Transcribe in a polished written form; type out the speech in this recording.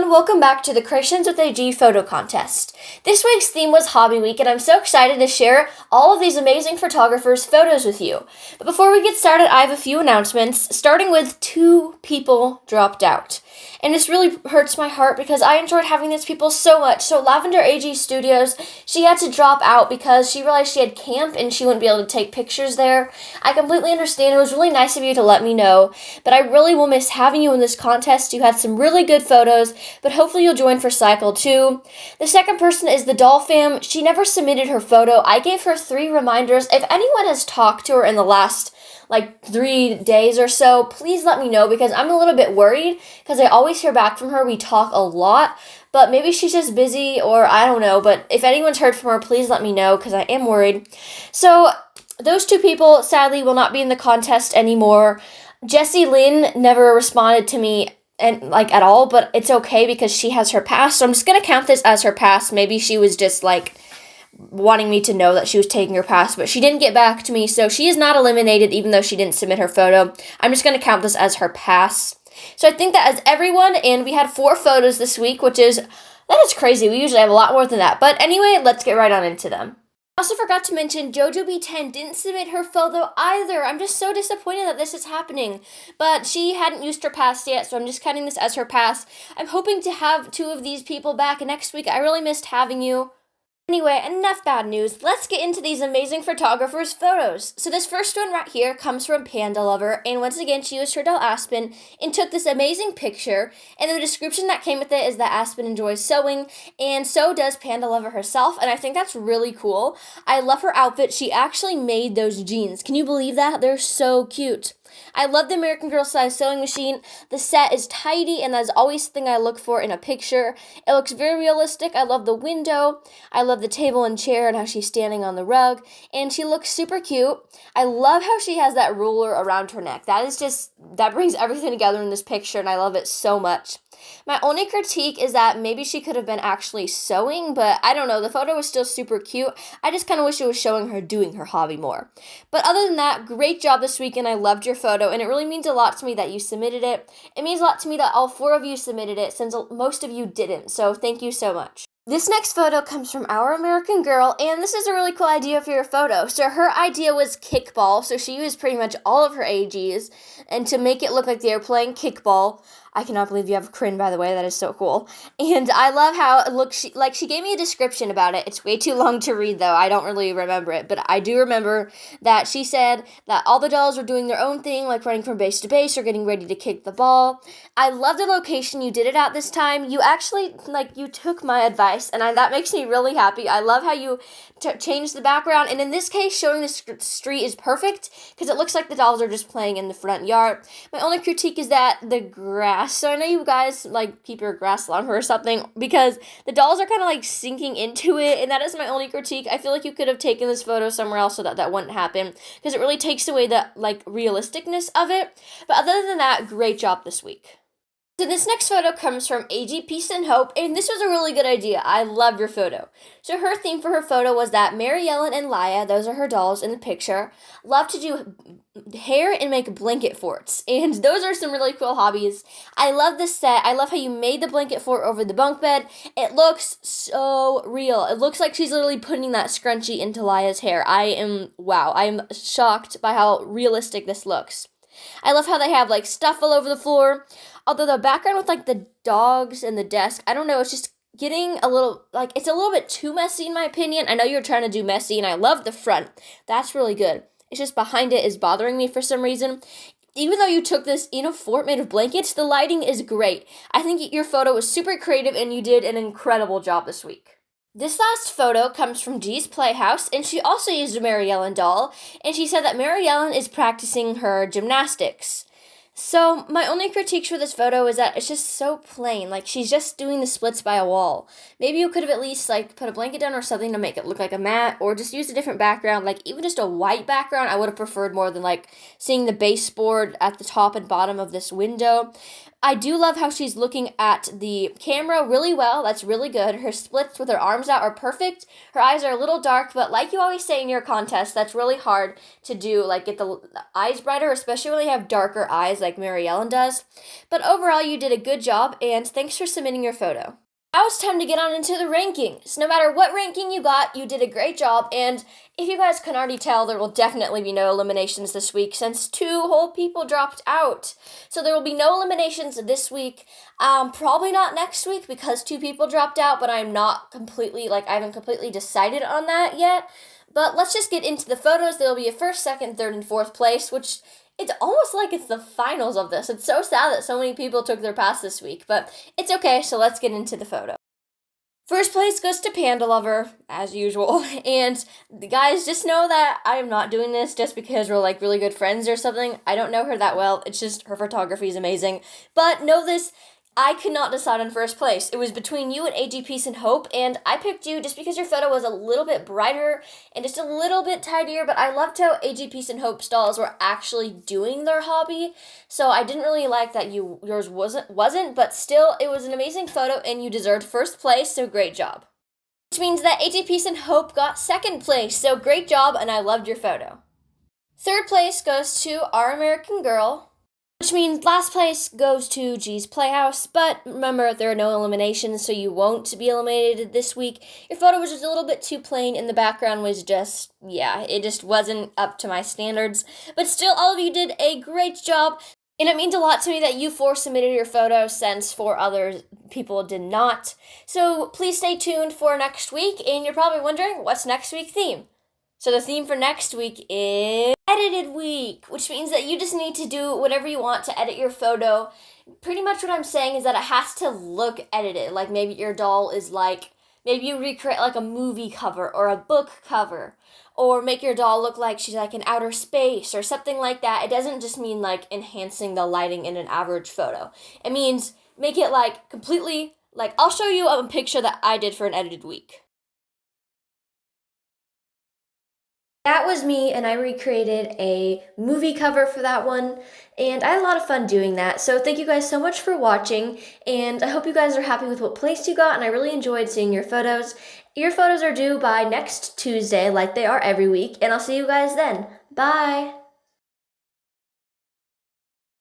everyone, welcome back to the Creations with AG photo contest. This week's theme was Hobby Week, and I'm so excited to share all of these amazing photographers' photos with you. But before we get started, I have a few announcements, starting with 2 people dropped out. And this really hurts my heart because I enjoyed having these people so much. So Lavender AG Studios, she had to drop out because she realized she had camp and she wouldn't be able to take pictures there. I completely understand. It was really nice of you to let me know, but I really will miss having you in this contest. You had some really good photos, but hopefully you'll join for Cycle 2. The second person is the Doll Fam. She never submitted her photo. I gave her 3 reminders. If anyone has talked to her in the last 3 days or so, please let me know because I'm a little bit worried because I always hear back from her. We talk a lot, but maybe she's just busy or I don't know. But if anyone's heard from her, please let me know because I am worried. So those 2 people sadly will not be in the contest anymore. Jessie Lynn never responded to me at all, but it's okay because she has her pass. So I'm just going to count this as her pass. Maybe she was just wanting me to know that she was taking her pass, but she didn't get back to me, so she is not eliminated even though she didn't submit her photo. I'm just going to count this as her pass. So I think that as everyone, and we had 4 photos this week, that is crazy. We usually have a lot more than that. But anyway, let's get right on into them. I also forgot to mention Jojo B10 didn't submit her photo either. I'm just so disappointed that this is happening. But she hadn't used her pass yet, so I'm just counting this as her pass. I'm hoping to have 2 of these people back next week. I really missed having you. Anyway, enough bad news. Let's get into these amazing photographers' photos. So this first one right here comes from Panda Lover, and once again, she used her doll Aspen and took this amazing picture, and the description that came with it is that Aspen enjoys sewing, and so does Panda Lover herself, and I think that's really cool. I love her outfit. She actually made those jeans. Can you believe that? They're so cute. I love the American Girl size sewing machine. The set is tidy, and that's always the thing I look for in a picture. It looks very realistic. I love the window. I love the table and chair and how she's standing on the rug, and she looks super cute. I love how she has that ruler around her neck. That brings everything together in this picture, and I love it so much. My only critique is that maybe she could have been actually sewing, but I don't know. The photo was still super cute. I just kind of wish it was showing her doing her hobby more. But other than that, great job this weekend. I loved your photo, and it really means a lot to me that you submitted it. It means a lot to me that all 4 of you submitted it, since most of you didn't, so thank you so much. This next photo comes from Our American Girl, and this is a really cool idea for your photo. So her idea was kickball, so she used pretty much all of her AGs, and to make it look like they were playing kickball. I cannot believe you have Kryn, by the way. That is so cool. And I love how it looks. She gave me a description about it. It's way too long to read, though. I don't really remember it. But I do remember that she said that all the dolls were doing their own thing, like running from base to base or getting ready to kick the ball. I love the location you did it at this time. You actually, you took my advice, and that makes me really happy. I love how you changed the background. And in this case, showing the street is perfect because it looks like the dolls are just playing in the front yard. My only critique is that the grass. So I know you guys keep your grass longer or something because the dolls are kind of sinking into it, and that is my only critique. I feel like you could have taken this photo somewhere else so that wouldn't happen because it really takes away the realisticness of it. But other than that, great job this week. So this next photo comes from AG Peace and Hope, and this was a really good idea. I love your photo. So her theme for her photo was that Mary Ellen and Laya, those are her dolls in the picture, love to do hair and make blanket forts, and those are some really cool hobbies. I love this set. I love how you made the blanket fort over the bunk bed. It looks so real. It looks like she's literally putting that scrunchie into Laya's hair. I'm shocked by how realistic this looks. I love how they have stuff all over the floor. Although the background with the dogs and the desk, I don't know, it's just getting a little, it's a little bit too messy in my opinion. I know you're trying to do messy, and I love the front. That's really good. It's just behind it is bothering me for some reason. Even though you took this fort made of blankets, the lighting is great. I think your photo was super creative, and you did an incredible job this week. This last photo comes from G's Playhouse, and she also used a Mary Ellen doll, and she said that Mary Ellen is practicing her gymnastics. So my only critique for this photo is that it's just so plain. She's just doing the splits by a wall. Maybe you could have at least put a blanket down or something to make it look like a mat, or just use a different background, even just a white background. I would have preferred more than seeing the baseboard at the top and bottom of this window. I do love how she's looking at the camera really well. That's really good. Her splits with her arms out are perfect. Her eyes are a little dark, but like you always say in your contest, that's really hard to do, like get the eyes brighter, especially when you have darker eyes like Mary Ellen does. But overall, you did a good job, and thanks for submitting your photo. Now it's time to get on into the rankings. No matter what ranking you got, you did a great job, and if you guys can already tell, there will definitely be no eliminations this week since 2 whole people dropped out. So there will be no eliminations this week. Probably not next week because 2 people dropped out, but I haven't completely decided on that yet. But let's just get into the photos. There will be a first, second, third, and fourth place, which it's almost like it's the finals of this. It's so sad that so many people took their pass this week, but it's okay, so let's get into the photo. First place goes to Panda Lover, as usual, and guys, just know that I am not doing this just because we're like really good friends or something. I don't know her that well, it's just her photography is amazing, but know this, I could not decide on first place. It was between you and AG Peace and Hope, and I picked you just because your photo was a little bit brighter and just a little bit tidier, but I loved how AG Peace and Hope's dolls were actually doing their hobby, so I didn't really like that yours wasn't, but still, it was an amazing photo, and you deserved first place, so great job. Which means that AG Peace and Hope got second place, so great job, and I loved your photo. Third place goes to Our American Girl, which means last place goes to G's Playhouse, but remember, there are no eliminations, so you won't be eliminated this week. Your photo was just a little bit too plain, and the background was just, it just wasn't up to my standards. But still, all of you did a great job, and it means a lot to me that you 4 submitted your photo since 4 other people did not. So please stay tuned for next week, and you're probably wondering, what's next week's theme? So the theme for next week is edited week, which means that you just need to do whatever you want to edit your photo. Pretty much what I'm saying is that it has to look edited. Like maybe your doll is maybe you recreate like a movie cover or a book cover, or make your doll look like she's like in outer space or something like that. It doesn't just mean like enhancing the lighting in an average photo. It means make it like completely, I'll show you a picture that I did for an edited week. That was me, and I recreated a movie cover for that one, and I had a lot of fun doing that. So thank you guys so much for watching, and I hope you guys are happy with what place you got, and I really enjoyed seeing your photos. Your photos are due by next Tuesday, like they are every week, and I'll see you guys then. Bye!